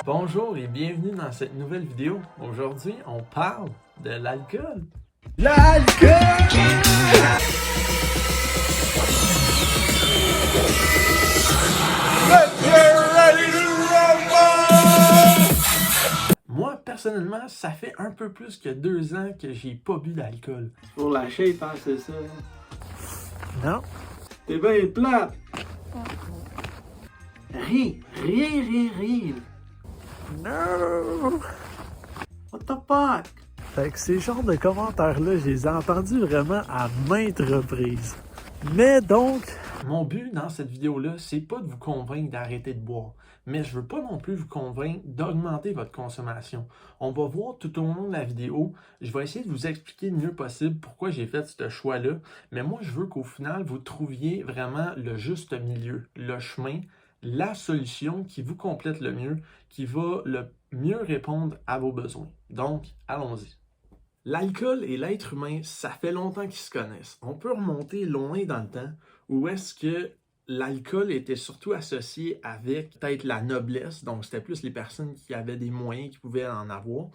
Bonjour et bienvenue dans cette nouvelle vidéo. Aujourd'hui, on parle de l'alcool. Moi, personnellement, ça fait un peu plus que 2 ans que j'ai pas bu d'alcool. Pour la shape, hein, c'est ça. Non? T'es bien plate. Rire. Non! What the fuck? Fait que ces genres de commentaires-là, je les ai entendus vraiment à maintes reprises. Mais donc, mon but dans cette vidéo-là, c'est pas de vous convaincre d'arrêter de boire. Mais je veux pas non plus vous convaincre d'augmenter votre consommation. On va voir tout au long de la vidéo. Je vais essayer de vous expliquer le mieux possible pourquoi j'ai fait ce choix-là. Mais moi, je veux qu'au final, vous trouviez vraiment le juste milieu, le chemin, la solution qui vous complète le mieux, qui va le mieux répondre à vos besoins. Donc, allons-y. L'alcool et l'être humain, ça fait longtemps qu'ils se connaissent. On peut remonter loin dans le temps où est-ce que l'alcool était surtout associé avec peut-être la noblesse, donc c'était plus les personnes qui avaient des moyens qui pouvaient en avoir.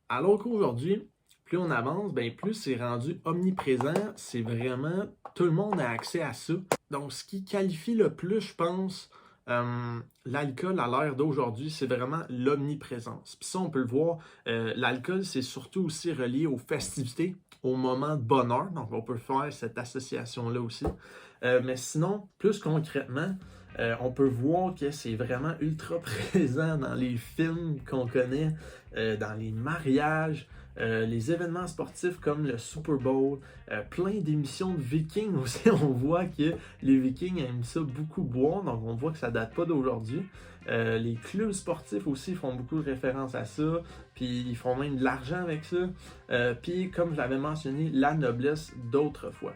Alors qu'aujourd'hui, plus on avance, plus c'est rendu omniprésent, c'est vraiment tout le monde a accès à ça. Donc ce qui qualifie le plus, je pense, l'alcool à l'ère d'aujourd'hui, c'est vraiment l'omniprésence. Puis ça, on peut le voir, l'alcool, c'est surtout aussi relié aux festivités, aux moments de bonheur. Donc, on peut faire cette association-là aussi. Mais sinon, plus concrètement, on peut voir que c'est vraiment ultra présent dans les films qu'on connaît, dans les mariages, les événements sportifs comme le Super Bowl, plein d'émissions de Vikings aussi. On voit que les Vikings aiment ça beaucoup boire, donc on voit que ça date pas d'aujourd'hui. Les clubs sportifs aussi font beaucoup de références à ça, puis ils font même de l'argent avec ça. Puis comme je l'avais mentionné, la noblesse d'autrefois.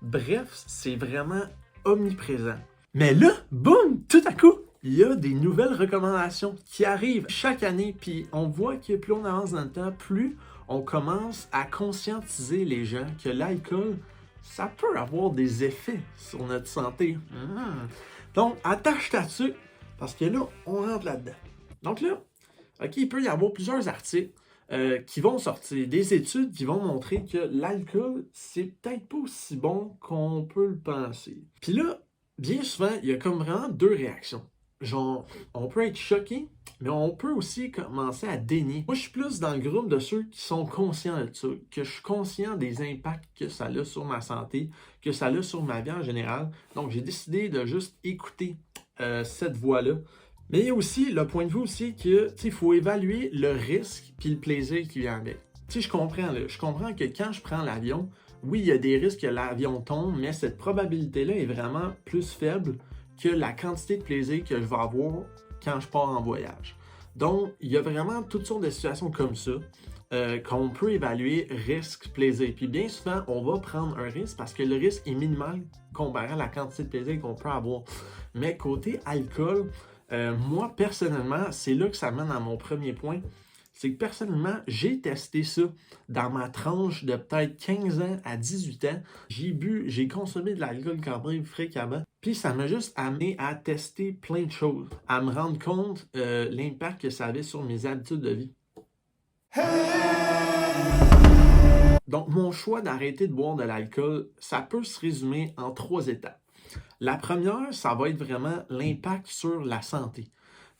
Bref, c'est vraiment omniprésent. Mais là, boum, tout à coup, il y a des nouvelles recommandations qui arrivent chaque année, puis on voit que plus on avance dans le temps, plus on commence à conscientiser les gens que l'alcool, ça peut avoir des effets sur notre santé. Donc, attache ta dessus, parce que là, on rentre là-dedans. Donc là, OK, il peut y avoir plusieurs articles qui vont sortir, des études qui vont montrer que l'alcool, c'est peut-être pas aussi bon qu'on peut le penser. Puis là, bien souvent, il y a comme vraiment deux réactions. Genre, on peut être choqué, mais on peut aussi commencer à dénier. Moi, je suis plus dans le groupe de ceux qui sont conscients de ça, que je suis conscient des impacts que ça a sur ma santé, que ça a sur ma vie en général. Donc, j'ai décidé de juste écouter cette voix-là. Mais il y a aussi le point de vue aussi que, il faut évaluer le risque puis le plaisir qui vient avec. Je comprends que quand je prends l'avion, oui, il y a des risques que l'avion tombe, mais cette probabilité-là est vraiment plus faible que la quantité de plaisir que je vais avoir quand je pars en voyage. Donc, il y a vraiment toutes sortes de situations comme ça qu'on peut évaluer risque-plaisir. Puis bien souvent, on va prendre un risque parce que le risque est minimal comparé à la quantité de plaisir qu'on peut avoir. Mais côté alcool, moi, personnellement, c'est là que ça mène à mon premier point. C'est que personnellement, j'ai testé ça dans ma tranche de peut-être 15 ans à 18 ans. J'ai consommé de l'alcool quand même fréquemment. Puis ça m'a juste amené à tester plein de choses, à me rendre compte l'impact que ça avait sur mes habitudes de vie. Donc, mon choix d'arrêter de boire de l'alcool, ça peut se résumer en 3 étapes. La première, ça va être vraiment l'impact sur la santé.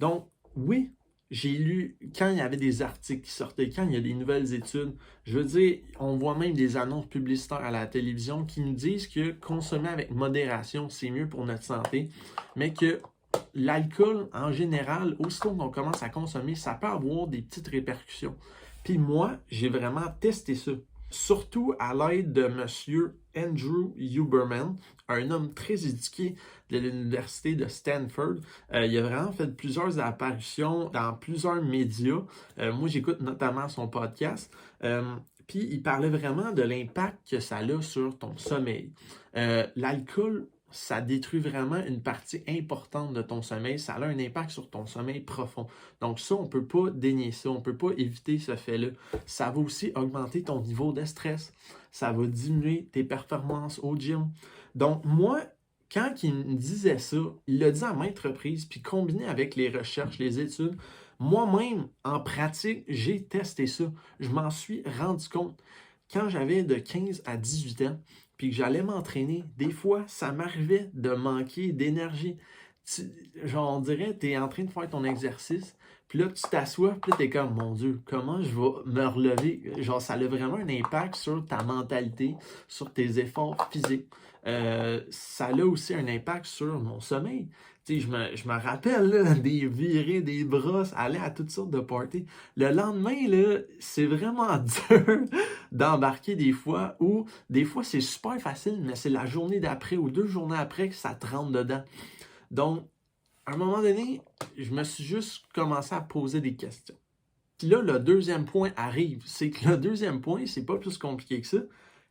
Donc, oui, j'ai lu quand il y avait des articles qui sortaient, quand il y a des nouvelles études. Je veux dire, on voit même des annonces publicitaires à la télévision qui nous disent que consommer avec modération, c'est mieux pour notre santé, mais que l'alcool, en général, aussitôt qu'on commence à consommer, ça peut avoir des petites répercussions. Puis moi, j'ai vraiment testé ça. Surtout à l'aide de M. Andrew Huberman, un homme très éduqué de l'université de Stanford. Il a vraiment fait plusieurs apparitions dans plusieurs médias. Moi, j'écoute notamment son podcast. Puis, il parlait vraiment de l'impact que ça a sur ton sommeil. L'alcool, ça détruit vraiment une partie importante de ton sommeil. Ça a un impact sur ton sommeil profond. Donc ça, on ne peut pas dénier ça. On ne peut pas éviter ce fait-là. Ça va aussi augmenter ton niveau de stress. Ça va diminuer tes performances au gym. Donc moi, quand il me disait ça, il l'a dit à maintes reprises, puis combiné avec les recherches, les études, moi-même, en pratique, j'ai testé ça. Je m'en suis rendu compte. Quand j'avais de 15 à 18 ans, puis que j'allais m'entraîner, des fois, ça m'arrivait de manquer d'énergie. Genre, on dirait, tu es en train de faire ton exercice, puis là, tu t'assois, puis là, tu es comme, mon Dieu, comment je vais me relever? Genre, ça a vraiment un impact sur ta mentalité, sur tes efforts physiques. Ça a aussi un impact sur mon sommeil. Tu sais, je me rappelle là, des virées, des brosses, aller à toutes sortes de parties. Le lendemain, là, c'est vraiment dur d'embarquer des fois, ou des fois, c'est super facile, mais c'est la journée d'après ou 2 journées après que ça te rentre dedans. Donc, à un moment donné, je me suis juste commencé à poser des questions. Puis là, le deuxième point arrive. C'est que le deuxième point, c'est pas plus compliqué que ça.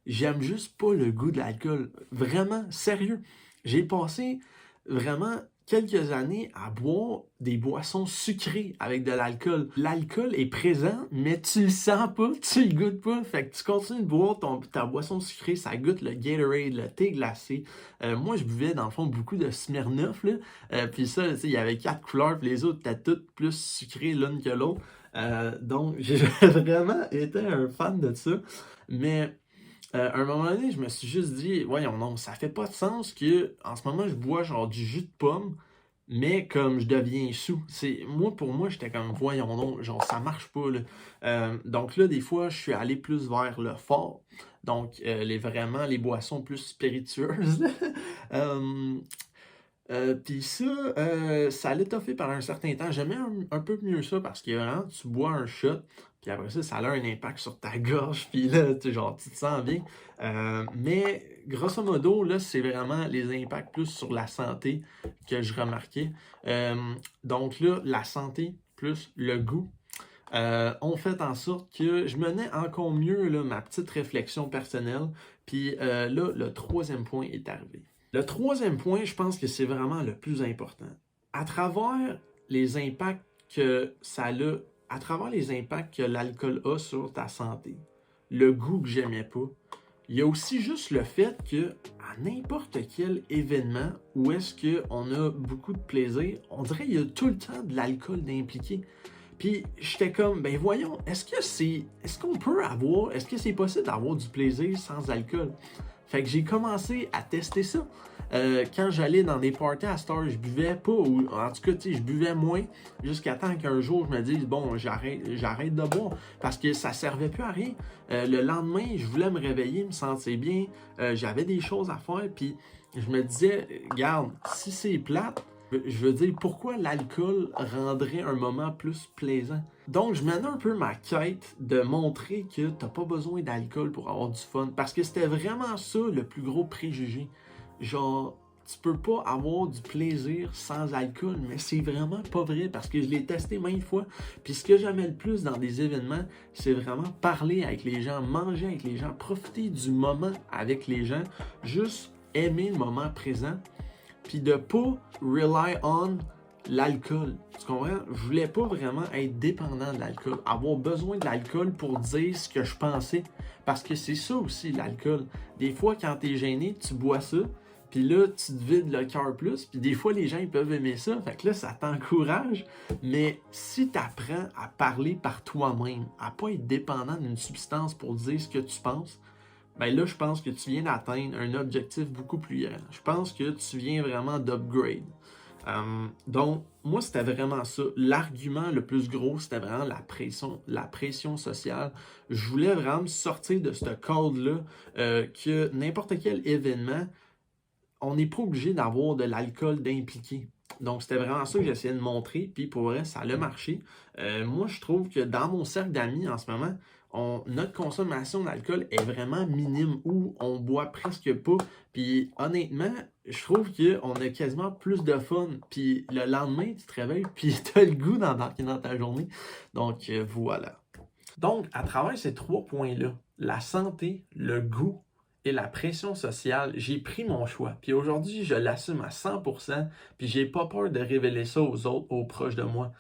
J'aime juste pas le goût de l'alcool. Vraiment, sérieux. J'ai passé vraiment quelques années à boire des boissons sucrées avec de l'alcool. L'alcool est présent, mais tu le sens pas, tu le goûtes pas. Fait que tu continues de boire ta boisson sucrée, ça goûte le Gatorade, le thé glacé. Moi, je buvais dans le fond beaucoup de Smirnoff, là. Puis ça, il y avait 4 couleurs, puis les autres étaient toutes plus sucrées l'une que l'autre. Donc, j'ai vraiment été un fan de ça. Mais à un moment donné, je me suis juste dit, voyons, non, ça fait pas de sens que en ce moment, je bois genre du jus de pomme, mais comme je deviens sous. Pour moi, j'étais comme, voyons, non, genre, ça marche pas, là. Donc là, des fois, je suis allé plus vers le fort. Donc, vraiment, les boissons plus spiritueuses, là. Puis ça l'a toffé pendant un certain temps. J'aimais un peu mieux ça parce que vraiment, tu bois un shot, puis après ça a un impact sur ta gorge, puis là, genre, tu te sens bien. Mais grosso modo, là, c'est vraiment les impacts plus sur la santé que je remarquais. Donc là, la santé plus le goût ont fait en sorte que je menais encore mieux là, ma petite réflexion personnelle. Puis là, le troisième point est arrivé. Le troisième point, je pense que c'est vraiment le plus important. À travers les impacts que ça a, à travers les impacts que l'alcool a sur ta santé, le goût que j'aimais pas, il y a aussi juste le fait que à n'importe quel événement où est-ce qu'on a beaucoup de plaisir, on dirait qu'il y a tout le temps de l'alcool d'impliqué. Puis j'étais comme, ben voyons, est-ce que c'est possible d'avoir du plaisir sans alcool? Fait que j'ai commencé à tester ça. Quand j'allais dans des parties à Star, je buvais pas, ou en tout cas, je buvais moins, jusqu'à temps qu'un jour, je me dise, bon, j'arrête de boire, parce que ça servait plus à rien. Le lendemain, je voulais me réveiller, me sentir bien, j'avais des choses à faire, puis je me disais, regarde, si c'est plate, je veux dire, pourquoi l'alcool rendrait un moment plus plaisant? Donc, je menais un peu ma quête de montrer que t'as pas besoin d'alcool pour avoir du fun. Parce que c'était vraiment ça le plus gros préjugé. Genre, tu peux pas avoir du plaisir sans alcool, mais c'est vraiment pas vrai parce que je l'ai testé maintes fois. Puis ce que j'aimais le plus dans des événements, c'est vraiment parler avec les gens, manger avec les gens, profiter du moment avec les gens, juste aimer le moment présent. Puis de pas rely on l'alcool. Tu comprends? Je voulais pas vraiment être dépendant de l'alcool, avoir besoin de l'alcool pour dire ce que je pensais. Parce que c'est ça aussi, l'alcool. Des fois, quand t'es gêné, tu bois ça, puis là, tu te vides le cœur plus, puis des fois, les gens, ils peuvent aimer ça. Fait que là, ça t'encourage. Mais si t'apprends à parler par toi-même, à pas être dépendant d'une substance pour dire ce que tu penses, ben là, je pense que tu viens d'atteindre un objectif beaucoup plus grand. Je pense que tu viens vraiment d'upgrade. Donc, moi, c'était vraiment ça. L'argument le plus gros, c'était vraiment la pression sociale. Je voulais vraiment me sortir de ce cadre-là, que n'importe quel événement, on n'est pas obligé d'avoir de l'alcool d'impliqué. Donc, c'était vraiment ça que j'essayais de montrer, puis pour vrai, ça a marché. Moi, je trouve que dans mon cercle d'amis en ce moment, notre consommation d'alcool est vraiment minime ou on boit presque pas. Puis honnêtement, je trouve qu'on a quasiment plus de fun. Puis le lendemain, tu te réveilles puis tu as le goût d'embarquer dans ta journée. Donc voilà. Donc, à travers ces 3 points-là, la santé, le goût et la pression sociale, j'ai pris mon choix. Puis aujourd'hui, je l'assume à 100%, puis j'ai pas peur de révéler ça aux autres, aux proches de moi.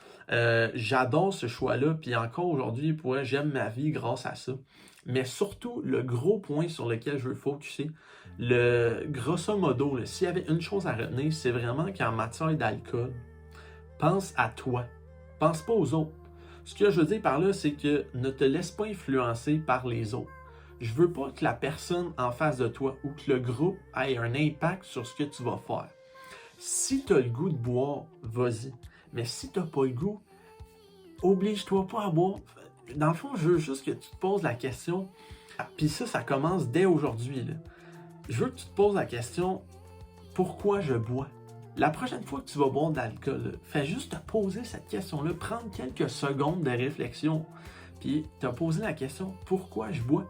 J'adore ce choix-là, puis encore aujourd'hui, j'aime ma vie grâce à ça. Mais surtout, le gros point sur lequel je veux focuser, le grosso modo, s'il y avait une chose à retenir, c'est vraiment qu'en matière d'alcool, pense à toi, pense pas aux autres. Ce que je veux dire par là, c'est que ne te laisse pas influencer par les autres. Je veux pas que la personne en face de toi ou que le groupe ait un impact sur ce que tu vas faire. Si tu as le goût de boire, vas-y. Mais si tu n'as pas le goût, oblige-toi pas à boire. Dans le fond, je veux juste que tu te poses la question. Puis ça commence dès aujourd'hui. Je veux que tu te poses la question, pourquoi je bois? La prochaine fois que tu vas boire de l'alcool, fais juste te poser cette question-là. Prendre quelques secondes de réflexion. Puis te poser la question, pourquoi je bois?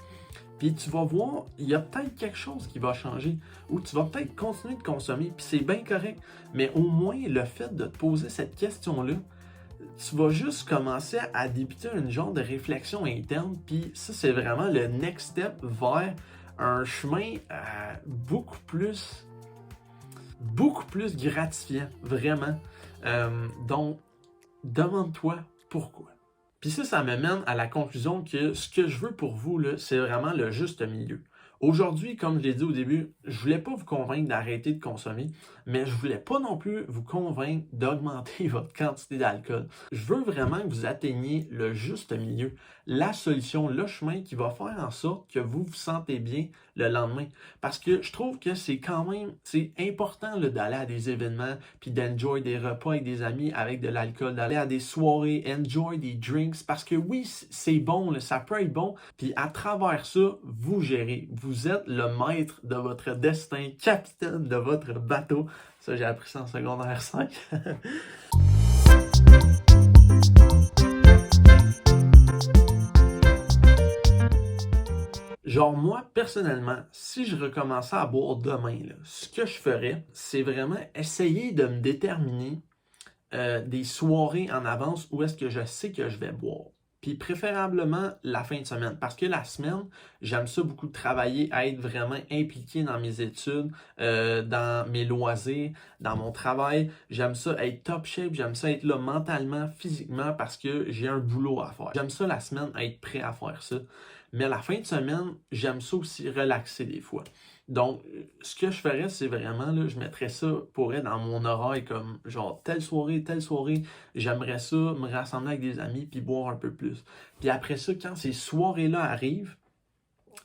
Puis tu vas voir, il y a peut-être quelque chose qui va changer. Ou tu vas peut-être continuer de consommer. Puis c'est bien correct. Mais au moins, le fait de te poser cette question-là, tu vas juste commencer à débuter une genre de réflexion interne, puis ça, c'est vraiment le next step vers un chemin beaucoup plus gratifiant, vraiment. Donc, demande-toi pourquoi. Puis ça me mène à la conclusion que ce que je veux pour vous, là, c'est vraiment le juste milieu. Aujourd'hui, comme je l'ai dit au début, je voulais pas vous convaincre d'arrêter de consommer, mais je voulais pas non plus vous convaincre d'augmenter votre quantité d'alcool. Je veux vraiment que vous atteigniez le juste milieu, la solution, le chemin qui va faire en sorte que vous vous sentez bien le lendemain. Parce que je trouve que c'est important là, d'aller à des événements, puis d'enjoy des repas avec des amis avec de l'alcool, d'aller à des soirées, enjoy des drinks, parce que oui, c'est bon, là, ça peut être bon, puis à travers ça, vous gérez. Vous êtes le maître de votre destin, capitaine de votre bateau. Ça, j'ai appris ça en secondaire 5. Genre moi, personnellement, si je recommençais à boire demain, là, ce que je ferais, c'est vraiment essayer de me déterminer des soirées en avance où est-ce que je sais que je vais boire. Puis préférablement la fin de semaine. Parce que la semaine, j'aime ça beaucoup de travailler, à être vraiment impliqué dans mes études, dans mes loisirs, dans mon travail. J'aime ça être top shape, j'aime ça être là mentalement, physiquement parce que j'ai un boulot à faire. J'aime ça la semaine, être prêt à faire ça. Mais la fin de semaine, j'aime ça aussi relaxer des fois. Donc, ce que je ferais, c'est vraiment, là, je mettrais ça pour être dans mon horaire comme genre telle soirée, j'aimerais ça me rassembler avec des amis puis boire un peu plus. Puis après ça, quand ces soirées-là arrivent,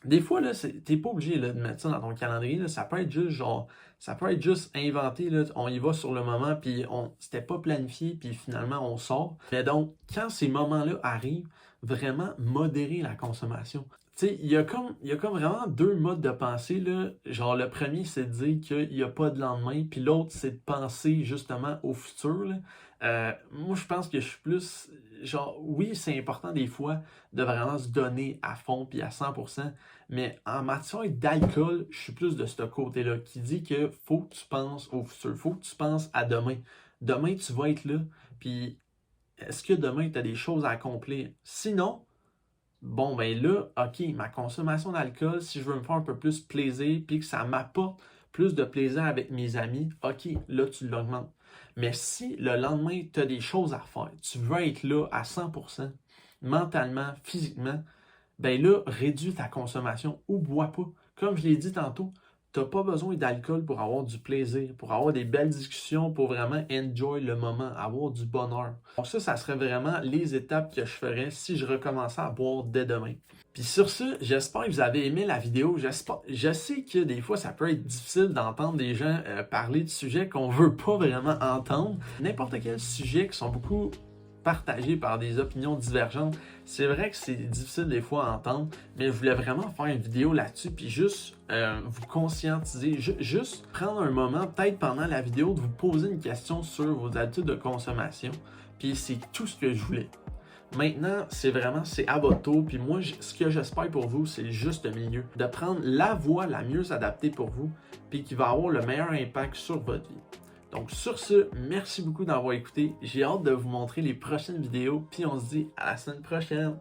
des fois, là, t'es pas obligé là, de mettre ça dans ton calendrier. Là, ça peut être juste genre, ça peut être juste inventé. Là, on y va sur le moment, puis c'était pas planifié, puis finalement on sort. Mais donc, quand ces moments-là arrivent, vraiment modérer la consommation. Tu sais, il y a comme vraiment deux modes de pensée, là. Genre, le premier, c'est de dire qu'il n'y a pas de lendemain, puis l'autre, c'est de penser justement au futur, là. Moi, je pense que je suis plus... Genre, oui, c'est important des fois de vraiment se donner à fond puis à 100%, mais en matière d'alcool, je suis plus de ce côté-là qui dit que faut que tu penses au futur, faut que tu penses à demain. Demain, tu vas être là, puis est-ce que demain, tu as des choses à accomplir? Sinon, bon, ben là, OK, ma consommation d'alcool, si je veux me faire un peu plus plaisir puis que ça m'apporte plus de plaisir avec mes amis, OK, là, tu l'augmentes. Mais si le lendemain, tu as des choses à faire, tu veux être là à 100%, mentalement, physiquement, ben là, réduis ta consommation ou bois pas. Comme je l'ai dit tantôt, tu n'as pas besoin d'alcool pour avoir du plaisir, pour avoir des belles discussions, pour vraiment enjoy le moment, avoir du bonheur. Donc ça serait vraiment les étapes que je ferais si je recommençais à boire dès demain. Puis sur ce, j'espère que vous avez aimé la vidéo. Je sais que des fois, ça peut être difficile d'entendre des gens parler de sujets qu'on ne veut pas vraiment entendre. N'importe quel sujet qui sont beaucoup partagés par des opinions divergentes. C'est vrai que c'est difficile des fois à entendre, mais je voulais vraiment faire une vidéo là-dessus, puis juste vous conscientiser, juste prendre un moment, peut-être pendant la vidéo, de vous poser une question sur vos habitudes de consommation, puis c'est tout ce que je voulais. Maintenant, c'est à votre tour, puis moi, ce que j'espère pour vous, c'est juste le milieu, de prendre la voie la mieux adaptée pour vous, puis qui va avoir le meilleur impact sur votre vie. Donc sur ce, merci beaucoup d'avoir écouté. J'ai hâte de vous montrer les prochaines vidéos. Puis on se dit à la semaine prochaine.